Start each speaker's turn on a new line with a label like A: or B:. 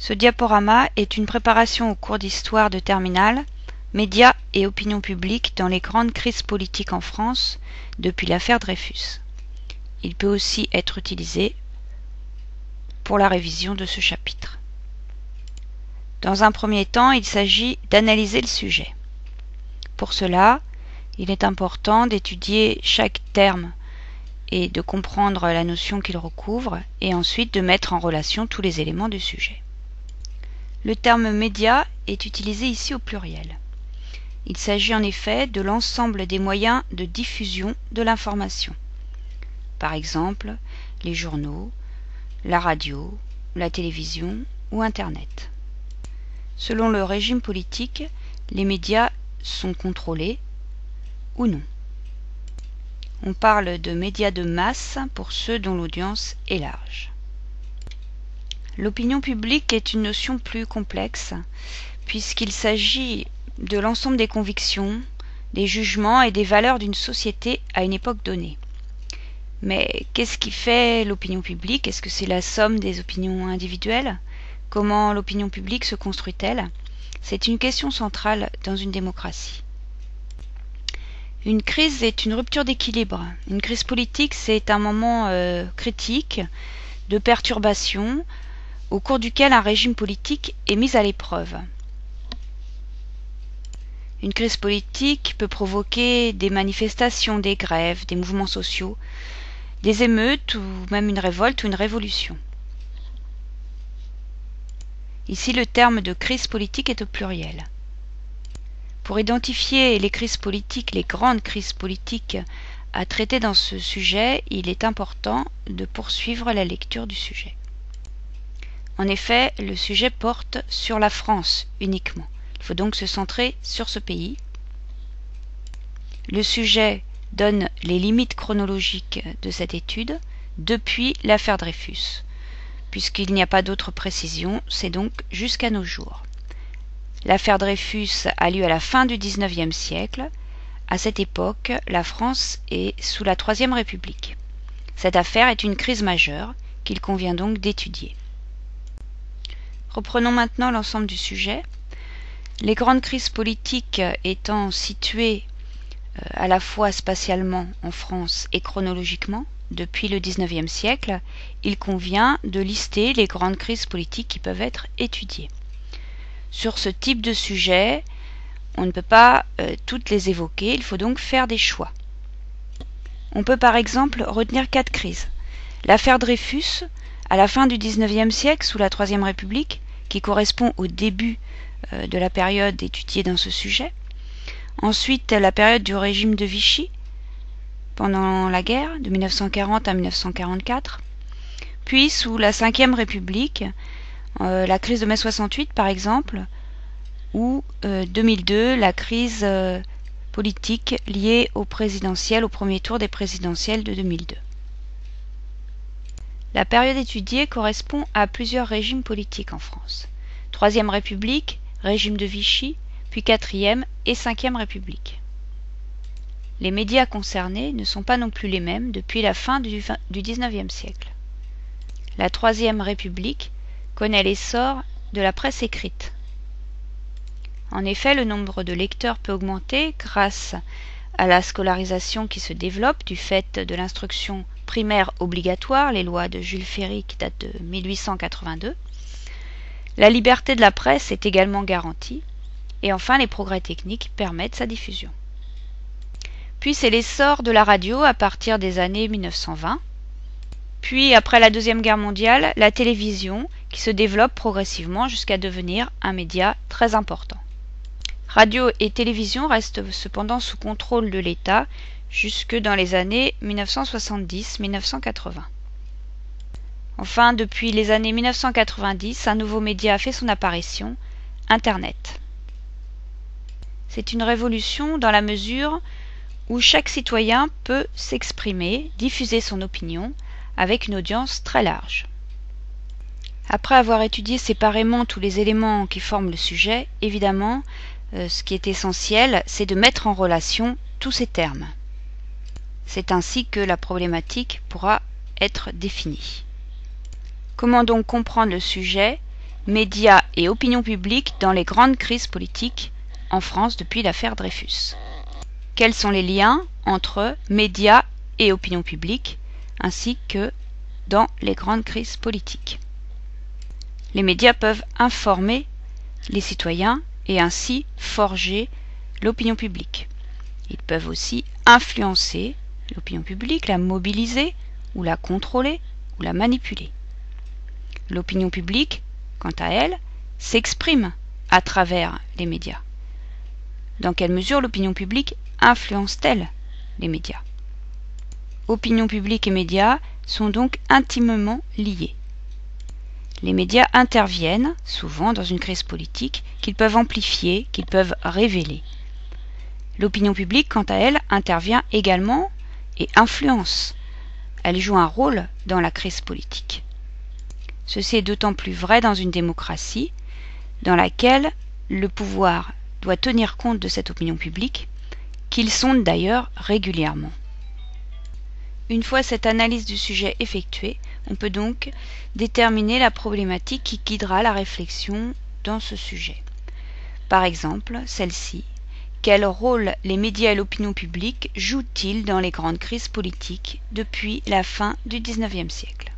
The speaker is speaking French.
A: Ce diaporama est une préparation au cours d'histoire de terminale, médias et opinion publique dans les grandes crises politiques en France depuis l'affaire Dreyfus. Il peut aussi être utilisé pour la révision de ce chapitre. Dans un premier temps, il s'agit d'analyser le sujet. Pour cela, il est important d'étudier chaque terme et de comprendre la notion qu'il recouvre, et ensuite de mettre en relation tous les éléments du sujet. Le terme média est utilisé ici au pluriel. Il s'agit en effet de l'ensemble des moyens de diffusion de l'information. Par exemple, les journaux, la radio, la télévision ou Internet. Selon le régime politique, les médias sont contrôlés ou non. On parle de médias de masse pour ceux dont l'audience est large. L'opinion publique est une notion plus complexe, puisqu'il s'agit de l'ensemble des convictions, des jugements et des valeurs d'une société à une époque donnée. Mais qu'est-ce qui fait l'opinion publique? Est-ce que c'est la somme des opinions individuelles? Comment l'opinion publique se construit-elle? C'est une question centrale dans une démocratie. Une crise est une rupture d'équilibre. Une crise politique, c'est un moment critique de perturbation au cours duquel un régime politique est mis à l'épreuve. Une crise politique peut provoquer des manifestations, des grèves, des mouvements sociaux, des émeutes ou même une révolte ou une révolution. Ici, le terme de crise politique est au pluriel. Pour identifier les crises politiques, les grandes crises politiques à traiter dans ce sujet, il est important de poursuivre la lecture du sujet. En effet, le sujet porte sur la France uniquement. Il faut donc se centrer sur ce pays. Le sujet donne les limites chronologiques de cette étude depuis l'affaire Dreyfus. Puisqu'il n'y a pas d'autre précision, c'est donc jusqu'à nos jours. L'affaire Dreyfus a lieu à la fin du XIXe siècle. À cette époque, la France est sous la Troisième République. Cette affaire est une crise majeure qu'il convient donc d'étudier. Reprenons maintenant l'ensemble du sujet. Les grandes crises politiques étant situées à la fois spatialement en France et chronologiquement, depuis le XIXe siècle, il convient de lister les grandes crises politiques qui peuvent être étudiées. Sur ce type de sujet, on ne peut pas toutes les évoquer, il faut donc faire des choix. On peut par exemple retenir 4 crises. L'affaire Dreyfus, à la fin du XIXe siècle, sous la Troisième République, qui correspond au début de la période étudiée dans ce sujet. Ensuite, la période du régime de Vichy, pendant la guerre, de 1940 à 1944. Puis, sous la Cinquième République, la crise de mai 68 par exemple, ou 2002, la crise politique liée au présidentiel, au premier tour des présidentielles de 2002. La période étudiée correspond à plusieurs régimes politiques en France. Troisième République, régime de Vichy, puis Quatrième et Cinquième République. Les médias concernés ne sont pas non plus les mêmes depuis la fin du XIXe siècle. La Troisième République connaît l'essor de la presse écrite. En effet, le nombre de lecteurs peut augmenter grâce à la scolarisation qui se développe du fait de l'instruction primaire obligatoire, les lois de Jules Ferry qui datent de 1882. La liberté de la presse est également garantie, et enfin les progrès techniques permettent sa diffusion. Puis c'est l'essor de la radio à partir des années 1920. Puis après la Deuxième Guerre mondiale, la télévision qui se développe progressivement jusqu'à devenir un média très important. Radio et télévision restent cependant sous contrôle de l'État jusque dans les années 1970-1980. Enfin, depuis les années 1990, un nouveau média a fait son apparition, Internet. C'est une révolution dans la mesure où chaque citoyen peut s'exprimer, diffuser son opinion avec une audience très large. Après avoir étudié séparément tous les éléments qui forment le sujet, évidemment, ce qui est essentiel, c'est de mettre en relation tous ces termes. C'est ainsi que la problématique pourra être définie. Comment donc comprendre le sujet médias et opinion publique dans les grandes crises politiques en France depuis l'affaire Dreyfus. Quels sont les liens entre médias et opinion publique, ainsi que dans les grandes crises politiques? Les médias peuvent informer les citoyens et ainsi forger l'opinion publique. Ils peuvent aussi influencer l'opinion publique, la mobiliser, ou la contrôler, ou la manipuler. L'opinion publique, quant à elle, s'exprime à travers les médias. Dans quelle mesure l'opinion publique influence-t-elle les médias? Opinion publique et médias sont donc intimement liés. Les médias interviennent souvent dans une crise politique qu'ils peuvent amplifier, qu'ils peuvent révéler. L'opinion publique, quant à elle, intervient également et influence. Elle joue un rôle dans la crise politique. Ceci est d'autant plus vrai dans une démocratie dans laquelle le pouvoir doit tenir compte de cette opinion publique, qu'il sonde d'ailleurs régulièrement. Une fois cette analyse du sujet effectuée, on peut donc déterminer la problématique qui guidera la réflexion dans ce sujet. Par exemple, celle-ci: quel rôle les médias et l'opinion publique jouent-ils dans les grandes crises politiques depuis la fin du XIXe siècle?